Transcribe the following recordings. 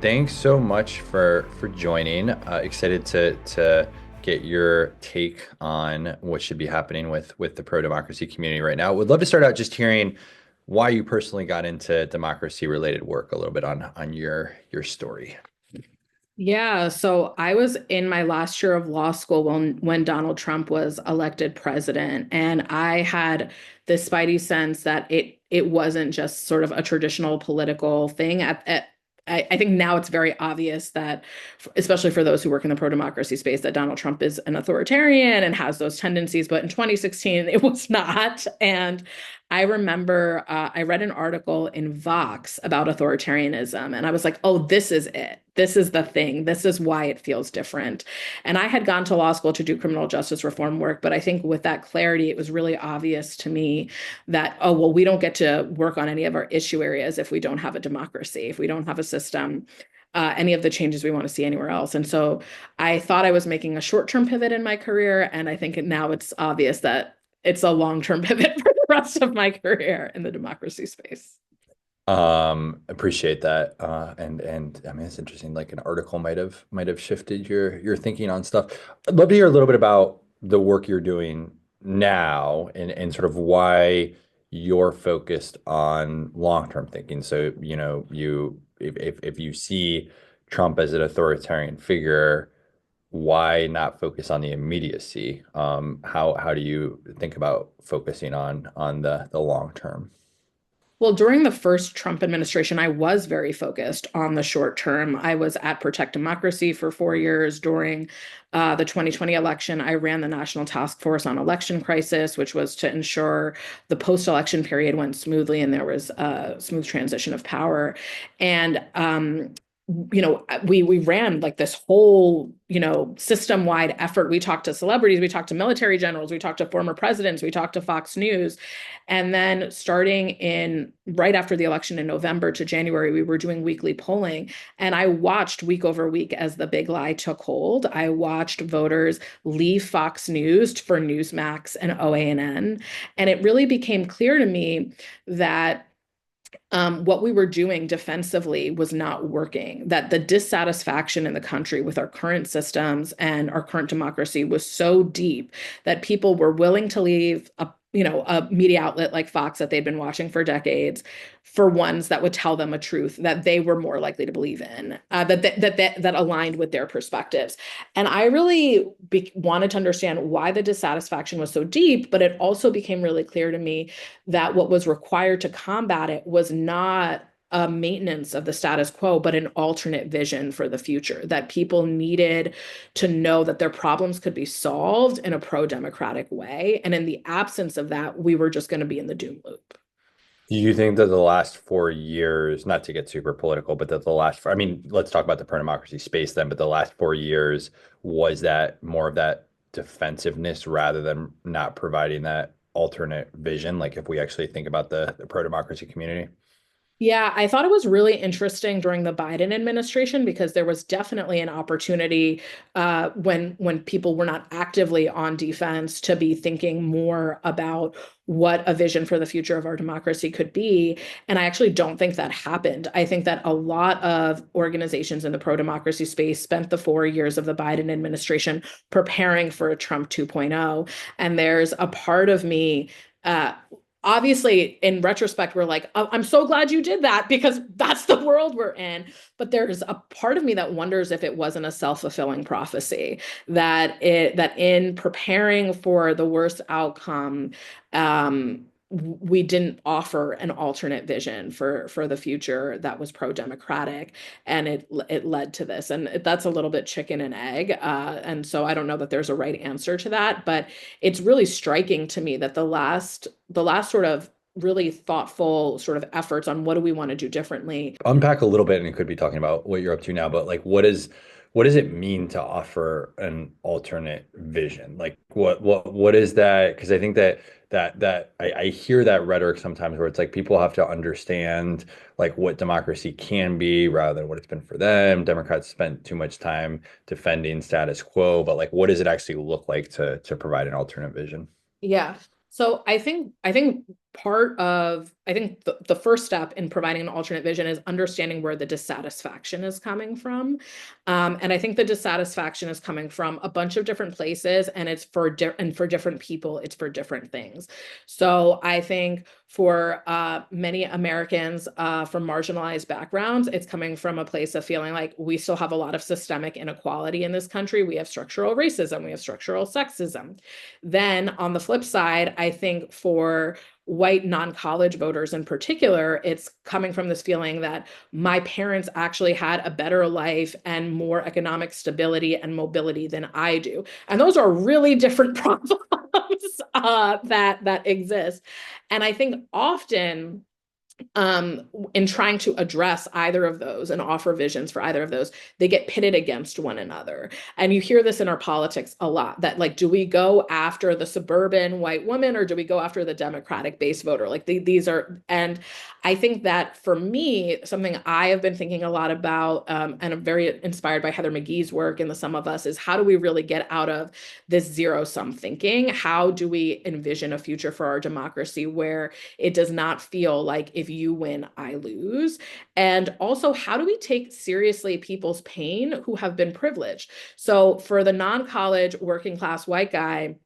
thanks so much for joining. Excited to get your take on what should be happening with the pro-democracy community right now. Would love to start out just hearing why you personally got into democracy related work, a little bit on your story. Yeah, so I was in my last year of law school when Donald Trump was elected president, and I had this spidey sense that it wasn't just sort of a traditional political thing. I think now it's very obvious that, especially for those who work in the pro-democracy space, that Donald Trump is an authoritarian and has those tendencies. But in 2016, it was not. And I remember I read an article in Vox about authoritarianism, and I was like, oh, this is it. This is the thing. This is why it feels different. And I had gone to law school to do criminal justice reform work, but I think with that clarity, it was really obvious to me that, oh, well, we don't get to work on any of our issue areas if we don't have a democracy, if we don't have a system. Any of the changes we want to see anywhere else. And so I thought I was making a short-term pivot in my career. And I think now it's obvious that it's a long-term pivot for the rest of my career in the democracy space. Appreciate that. And I mean, it's interesting. Like an article might have shifted your thinking on stuff. I'd love to hear a little bit about the work you're doing now and sort of why you're focused on long-term thinking. So, if you see Trump as an authoritarian figure, why not focus on the immediacy? How do you think about focusing on the long term? Well, during the first Trump administration, I was very focused on the short term. I was at Protect Democracy for 4 years. During the 2020 election, I ran the National Task Force on Election Crisis, which was to ensure the post-election period went smoothly and there was a smooth transition of power. And we ran like this whole, system-wide effort. We talked to celebrities, we talked to military generals, we talked to former presidents, we talked to Fox News. And then starting in right after the election in November to January, we were doing weekly polling. And I watched week over week as the big lie took hold. I watched voters leave Fox News for Newsmax and OANN. And it really became clear to me that what we were doing defensively was not working, that the dissatisfaction in the country with our current systems and our current democracy was so deep that people were willing to leave a media outlet like Fox that they'd been watching for decades for ones that would tell them a truth that they were more likely to believe in, that aligned with their perspectives. And I really wanted to understand why the dissatisfaction was so deep, but it also became really clear to me that what was required to combat it was not a maintenance of the status quo, but an alternate vision for the future, that people needed to know that their problems could be solved in a pro-democratic way. And in the absence of that, we were just going to be in the doom loop. Do you think that the last 4 years, not to get super political, but that the last, I mean, let's talk about the pro-democracy space then, but the last 4 years, was that more of that defensiveness rather than not providing that alternate vision? Like if we actually think about the pro-democracy community? Yeah, I thought it was really interesting during the Biden administration because there was definitely an opportunity when people were not actively on defense to be thinking more about what a vision for the future of our democracy could be. And I actually don't think that happened. I think that a lot of organizations in the pro-democracy space spent the 4 years of the Biden administration preparing for a Trump 2.0. And there's a part of me obviously, in retrospect, we're like, oh, I'm so glad you did that because that's the world we're in. But there's a part of me that wonders if it wasn't a self-fulfilling prophecy, that in preparing for the worst outcome, we didn't offer an alternate vision for the future that was pro-democratic, and it led to this. And that's a little bit chicken and egg. And so I don't know that there's a right answer to that, but it's really striking to me that the last sort of really thoughtful sort of efforts on what do we want to do differently. Unpack a little bit, and you could be talking about what you're up to now, but like what does it mean to offer an alternate vision? Like what is that? Because I think that I hear that rhetoric sometimes where it's like people have to understand like what democracy can be rather than what it's been for them. Democrats spent too much time defending status quo, but like what does it actually look like to provide an alternate vision? Yeah. So I think part of, I think the first step in providing an alternate vision is understanding where the dissatisfaction is coming from. And I think the dissatisfaction is coming from a bunch of different places, and it's for different people, it's for different things. So I think for many Americans from marginalized backgrounds, it's coming from a place of feeling like we still have a lot of systemic inequality in this country. We have structural racism, we have structural sexism. Then on the flip side, I think for white non-college voters in particular, it's coming from this feeling that my parents actually had a better life and more economic stability and mobility than I do. And those are really different problems that exist. And I think often in trying to address either of those and offer visions for either of those, they get pitted against one another. And you hear this in our politics a lot, that like, do we go after the suburban white woman or do we go after the Democratic base voter? Like these are, and I think that for me, something I have been thinking a lot about, and I'm very inspired by Heather McGhee's work in The Sum of Us, is how do we really get out of this zero-sum thinking? How do we envision a future for our democracy where it does not feel like if you win, I lose? And also, how do we take seriously people's pain who have been privileged? So for the non-college working class white guy,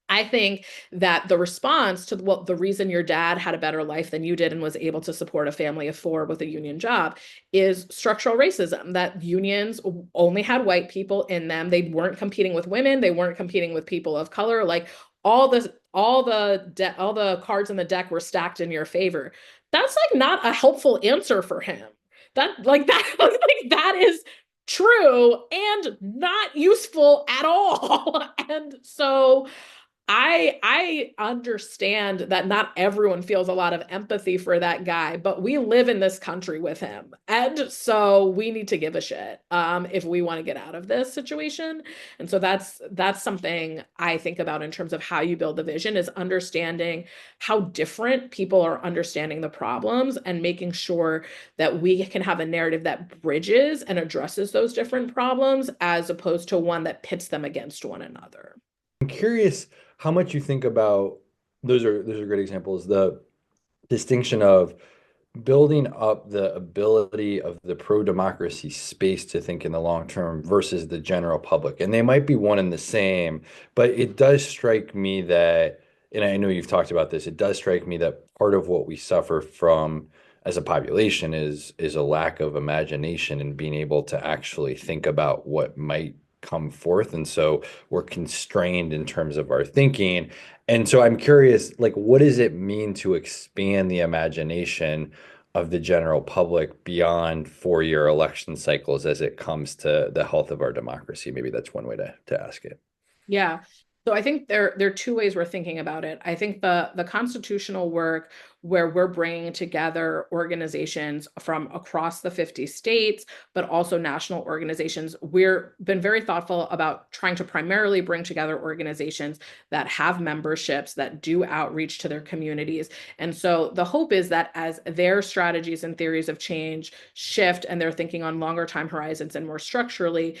I think that the response to the reason your dad had a better life than you did and was able to support a family of four with a union job is structural racism, that unions only had white people in them. They weren't competing with women. They weren't competing with people of color. Like all the cards in the deck were stacked in your favor. That's like not a helpful answer for him. That is true and not useful at all. And so I understand that not everyone feels a lot of empathy for that guy, but we live in this country with him. And so we need to give a shit if we want to get out of this situation. And so that's something I think about in terms of how you build the vision, is understanding how different people are understanding the problems and making sure that we can have a narrative that bridges and addresses those different problems as opposed to one that pits them against one another. I'm curious how much you think about those are great examples. The distinction of building up the ability of the pro-democracy space to think in the long term versus the general public. And they might be one and the same, but it does strike me that, and I know you've talked about this, it does strike me that part of what we suffer from as a population is a lack of imagination and being able to actually think about what might come forth. And so we're constrained in terms of our thinking. And so I'm curious, like, what does it mean to expand the imagination of the general public beyond four-year election cycles as it comes to the health of our democracy? Maybe that's one way to ask it. Yeah. So I think there are two ways we're thinking about it. I think the constitutional work, where we're bringing together organizations from across the 50 states, but also national organizations, we've been very thoughtful about trying to primarily bring together organizations that have memberships, that do outreach to their communities. And so the hope is that as their strategies and theories of change shift and they're thinking on longer time horizons and more structurally,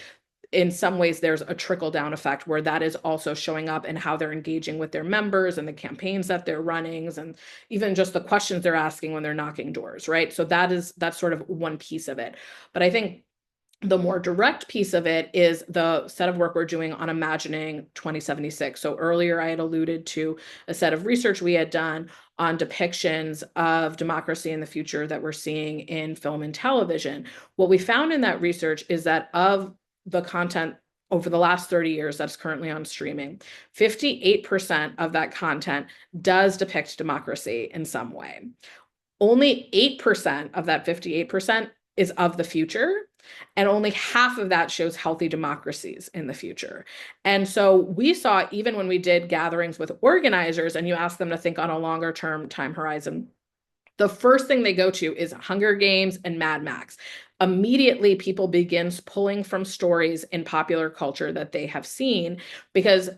in some ways there's a trickle down effect where that is also showing up in how they're engaging with their members and the campaigns that they're running, and even just the questions they're asking when they're knocking doors, right? So that's sort of one piece of it. But I think the more direct piece of it is the set of work we're doing on imagining 2076. So earlier I had alluded to a set of research we had done on depictions of democracy in the future that we're seeing in film and television. What we found in that research is that of the content over the last 30 years that's currently on streaming, 58% of that content does depict democracy in some way. Only 8% of that 58% is of the future, and only half of that shows healthy democracies in the future. And so we saw, even when we did gatherings with organizers and you ask them to think on a longer term time horizon, the first thing they go to is Hunger Games and Mad Max. Immediately, people begin pulling from stories in popular culture that they have seen, because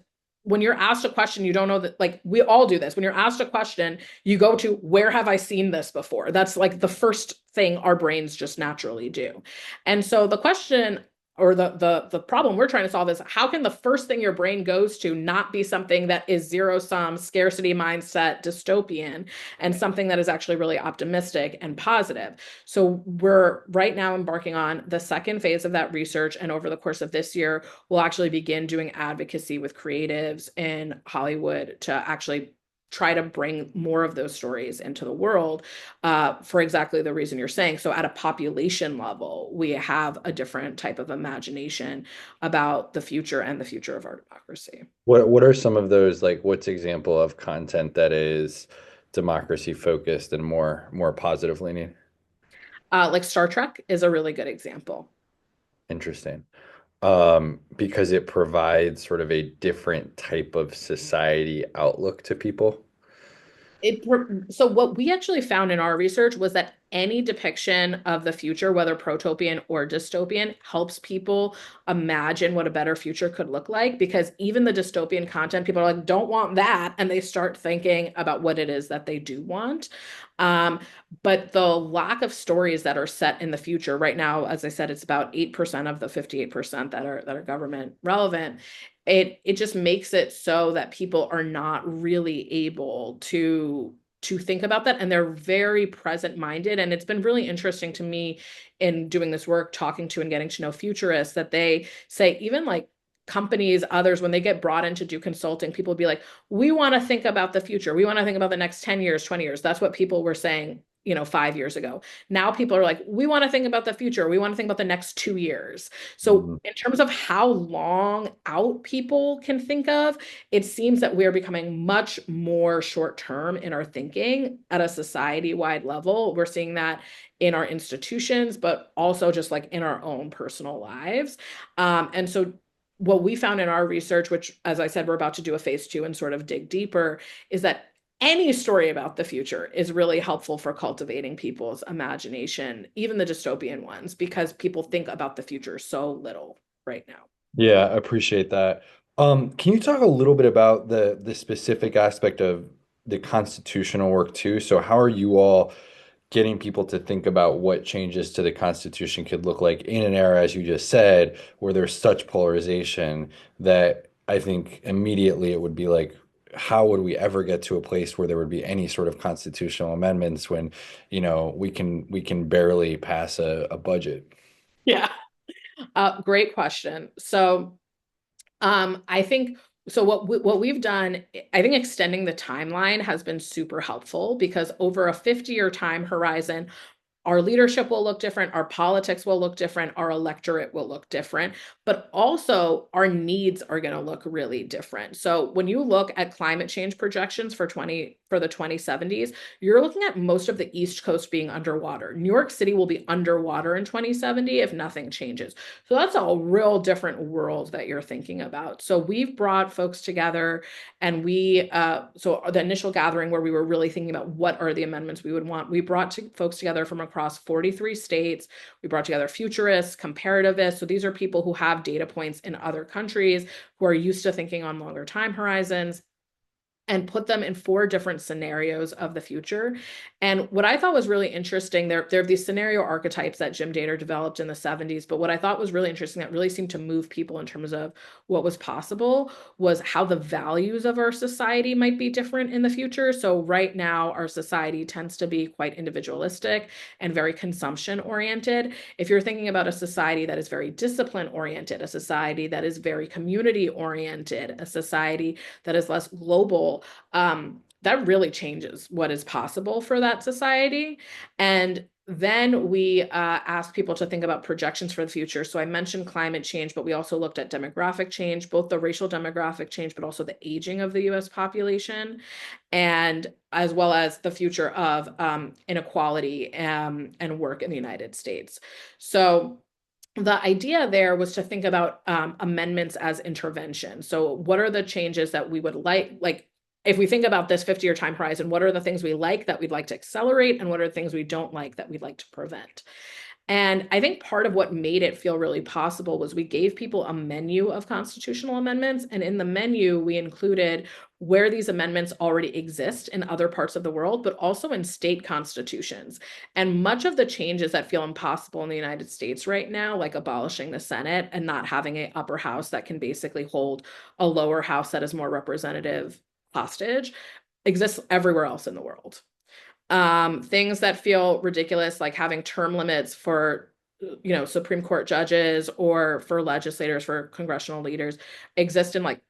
when you're asked a question, you don't know that, like, we all do this. When you're asked a question, you go to, where have I seen this before? That's like the first thing our brains just naturally do. And so the question or the problem we're trying to solve is how can the first thing your brain goes to not be something that is zero sum, scarcity mindset, dystopian, and something that is actually really optimistic and positive. So we're right now embarking on the second phase of that research. And over the course of this year, we'll actually begin doing advocacy with creatives in Hollywood to actually try to bring more of those stories into the world for exactly the reason you're saying. So at a population level, we have a different type of imagination about the future and the future of our democracy. What are some of those, like what's example of content that is democracy focused and more positive leaning? Like Star Trek is a really good example. Interesting. Because it provides sort of a different type of society outlook to people. So what we actually found in our research was that any depiction of the future, whether protopian or dystopian, helps people imagine what a better future could look like. Because even the dystopian content, people are like, don't want that. And they start thinking about what it is that they do want. Um, but the lack of stories that are set in the future right now, as I said, it's about 8% of the 58% that are government relevant. It just makes it so that people are not really able to think about that, and they're very present minded. And it's been really interesting to me in doing this work, talking to and getting to know futurists, that they say even like companies, others, when they get brought in to do consulting, people be like, we want to think about the future, we want to think about the next 10 years, 20 years. That's what people were saying 5 years ago. Now people are like, we want to think about the future, we want to think about the next 2 years. So Mhm. in terms of how long out people can think of, it seems that we're becoming much more short term in our thinking at a society wide level. We're seeing that in our institutions, but also just like in our own personal lives. And so what we found in our research, which, as I said, we're about to do a phase 2 and sort of dig deeper, is that any story about the future is really helpful for cultivating people's imagination, even the dystopian ones, because people think about the future so little right now. Yeah, I appreciate that. Can you talk a little bit about the specific aspect of the constitutional work too? So how are you all getting people to think about what changes to the Constitution could look like in an era, as you just said, where there's such polarization that I think immediately it would be like, how would we ever get to a place where there would be any sort of constitutional amendments when, we can barely pass a budget? Yeah. Great question. So I think so. What we've done, I think extending the timeline has been super helpful because over a 50-year time horizon, our leadership will look different, our politics will look different, our electorate will look different, but also our needs are going to look really different. So when you look at climate change projections for the 2070s, you're looking at most of the East Coast being underwater. New York City will be underwater in 2070 if nothing changes. So that's a real different world that you're thinking about. So we've brought folks together, and so the initial gathering where we were really thinking about what are the amendments we would want, we brought folks together from across 43 states. We brought together futurists, comparativists. So these are people who have data points in other countries, who are used to thinking on longer time horizons, and put them in 4 different scenarios of the future. And what I thought was really interesting, there are these scenario archetypes that Jim Dator developed in the 70s, but what I thought was really interesting that really seemed to move people in terms of what was possible was how the values of our society might be different in the future. So right now, our society tends to be quite individualistic and very consumption oriented. If you're thinking about a society that is very discipline oriented, a society that is very community oriented, a society that is less global, that really changes what is possible for that society. And then we asked people to think about projections for the future. So I mentioned climate change, but we also looked at demographic change, both the racial demographic change, but also the aging of the US population, and as well as the future of inequality and work in the United States. So the idea there was to think about amendments as intervention. So what are the changes that we would like if we think about this 50-year time horizon, what are the things we like that we'd like to accelerate, and what are the things we don't like that we'd like to prevent? And I think part of what made it feel really possible was we gave people a menu of constitutional amendments. And in the menu, we included where these amendments already exist in other parts of the world, but also in state constitutions. And much of the changes that feel impossible in the United States right now, like abolishing the Senate and not having an upper house that can basically hold a lower house that is more representative hostage, exists everywhere else in the world. Things that feel ridiculous, like having term limits for, Supreme Court judges or for legislators, for congressional leaders, exist in like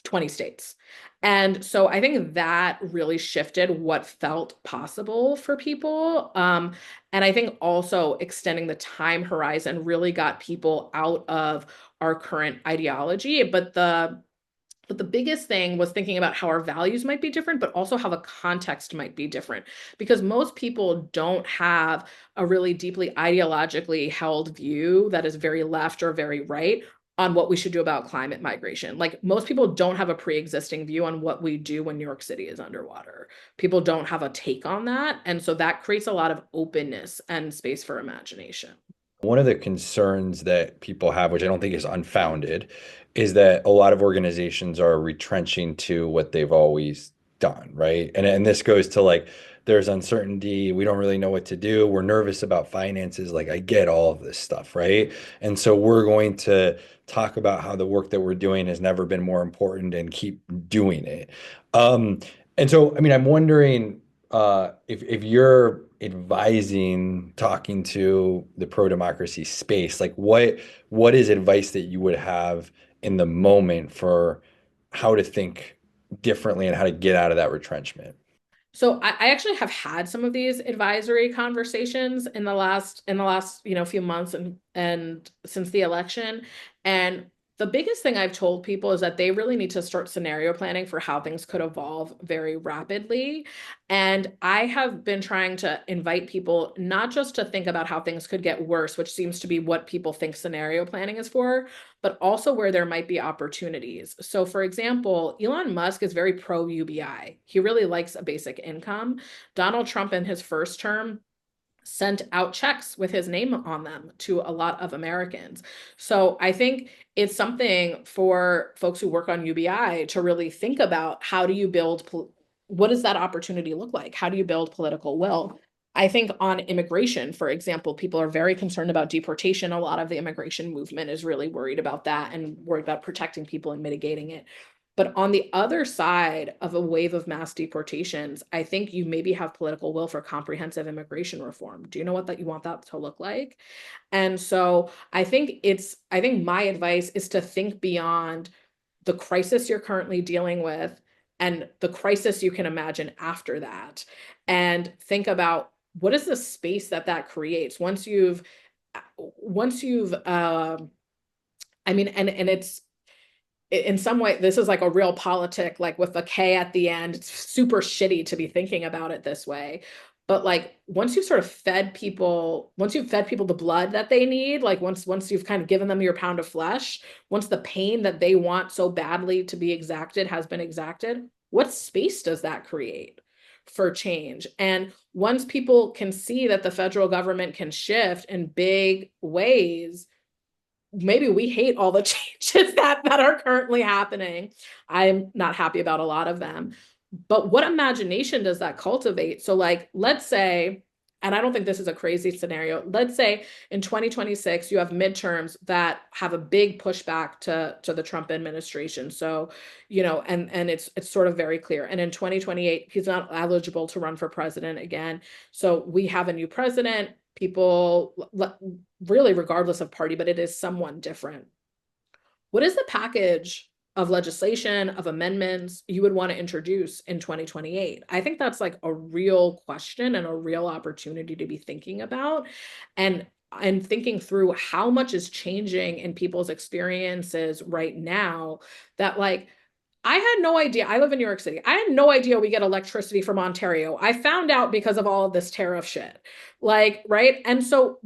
20 states. And so I think that really shifted what felt possible for people. And I think also extending the time horizon really got people out of our current ideology. But the biggest thing was thinking about how our values might be different, but also how the context might be different. Because most people don't have a really deeply ideologically held view that is very left or very right on what we should do about climate migration. Like most people don't have a pre-existing view on what we do when New York City is underwater. People don't have a take on that. And so that creates a lot of openness and space for imagination. One of the concerns that people have, which I don't think is unfounded, is that a lot of organizations are retrenching to what they've always done, right? And this goes to like there's uncertainty, we don't really know what to do, we're nervous about finances, like I get all of this stuff, right? And so we're going to talk about how the work that we're doing has never been more important and keep doing it. Um, and so I mean I'm wondering if you're advising, talking to the pro-democracy space, like what is advice that you would have in the moment for how to think differently and how to get out of that retrenchment? So I actually have had some of these advisory conversations in the last few months and since the election. And the biggest thing I've told people is that they really need to start scenario planning for how things could evolve very rapidly. And I have been trying to invite people not just to think about how things could get worse, which seems to be what people think scenario planning is for, but also where there might be opportunities. So, for example, Elon Musk is very pro UBI. He really likes a basic income. Donald Trump in his first term sent out checks with his name on them to a lot of Americans. So I think it's something for folks who work on UBI to really think about how do you build, what does that opportunity look like? How do you build political will? I think on immigration, for example, people are very concerned about deportation. A lot of the immigration movement is really worried about that and worried about protecting people and mitigating it. But on the other side of a wave of mass deportations, I think you maybe have political will for comprehensive immigration reform. Do you know what that you want that to look like? And so I think my advice is to think beyond the crisis you're currently dealing with and the crisis you can imagine after that, and think about what is the space that that creates once you've I mean, and it's in some way, this is like a real politic, like with a K at the end. It's super shitty to be thinking about it this way. But like once you've fed people the blood that they need, like once you've kind of given them your pound of flesh, once the pain that they want so badly to be exacted has been exacted, what space does that create for change? And once people can see that the federal government can shift in big ways, maybe we hate all the changes that are currently happening. I'm not happy about a lot of them. But what imagination does that cultivate? So, like, let's say, and I don't think this is a crazy scenario, let's say in 2026, you have midterms that have a big pushback to the Trump administration. So, and it's sort of very clear. And in 2028, he's not eligible to run for president again. So we have a new president. People really, regardless of party, but it is someone different. What is the package of legislation, of amendments you would want to introduce in 2028? I think that's like a real question and a real opportunity to be thinking about, and thinking through how much is changing in people's experiences right now, that like I had no idea. I live in New York City. I had no idea we get electricity from Ontario. I found out because of all of this tariff shit. Like, right? And so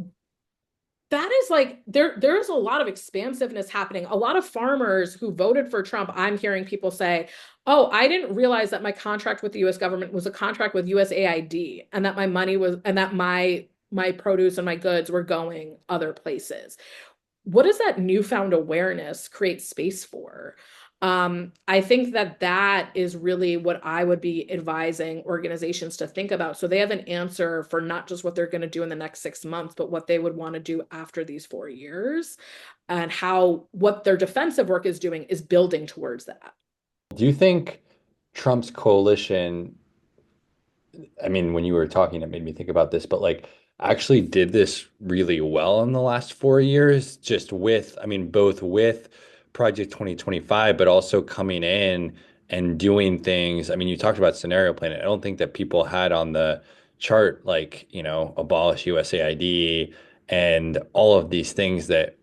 that is like there is a lot of expansiveness happening. A lot of farmers who voted for Trump, I'm hearing people say, "Oh, I didn't realize that my contract with the US government was a contract with USAID and that my money was and that my produce and my goods were going other places." What does that newfound awareness create space for? I think that that is really what I would be advising organizations to think about. So they have an answer for not just what they're going to do in the next 6 months, but what they would want to do after these 4 years, and how what their defensive work is doing is building towards that. Do you think Trump's coalition, I mean, when you were talking, it made me think about this, but like actually did this really well in the last 4 years, just with, I mean, both with Project 2025, but also coming in and doing things. I mean, you talked about scenario planning. I don't think that people had on the chart, like, abolish USAID and all of these things that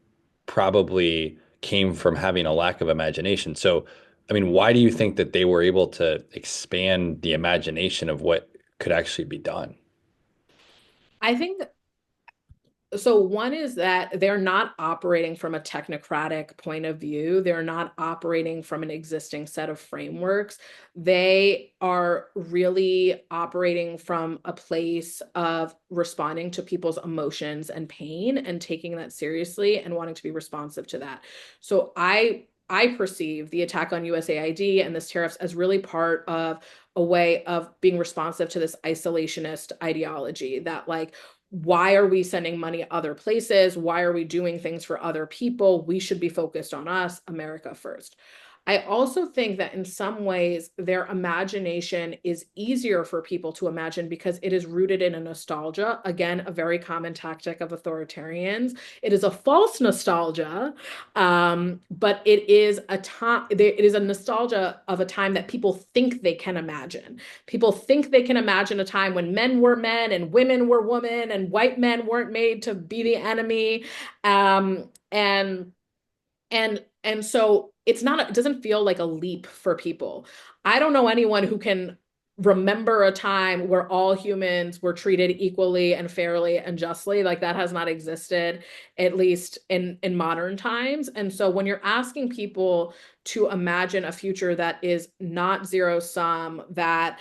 probably came from having a lack of imagination. So, I mean, why do you think that they were able to expand the imagination of what could actually be done? I think so. One is that they're not operating from a technocratic point of view. They're not operating from an existing set of frameworks. They are really operating from a place of responding to people's emotions and pain and taking that seriously and wanting to be responsive to that. So I perceive the attack on USAID and this tariffs as really part of a way of being responsive to this isolationist ideology that, like, why are we sending money other places? Why are we doing things for other people? We should be focused on us, America first. I also think that in some ways, their imagination is easier for people to imagine because it is rooted in a nostalgia. Again, a very common tactic of authoritarians. It is a false nostalgia, but it is a time. It is a nostalgia of a time that people think they can imagine. People think they can imagine a time when men were men and women were women and white men weren't made to be the enemy. And so it doesn't feel like a leap for people. I don't know anyone who can remember a time where all humans were treated equally and fairly and justly. Like, that has not existed, at least in modern times. And so when you're asking people to imagine a future that is not zero sum, that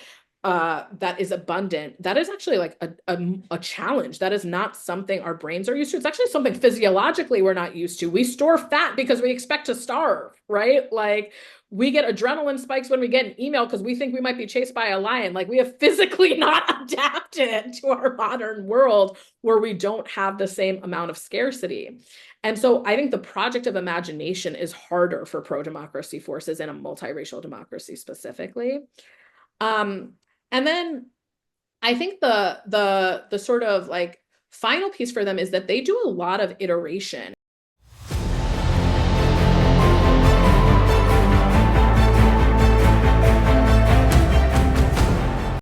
is abundant, that is actually like a challenge. That is not something our brains are used to. It's actually something physiologically we're not used to. We store fat because we expect to starve, right? Like, we get adrenaline spikes when we get an email because we think we might be chased by a lion. Like, we have physically not adapted to our modern world where we don't have the same amount of scarcity. And so I think the project of imagination is harder for pro-democracy forces in a multiracial democracy specifically. Um, and then I think the sort of like final piece for them is that they do a lot of iteration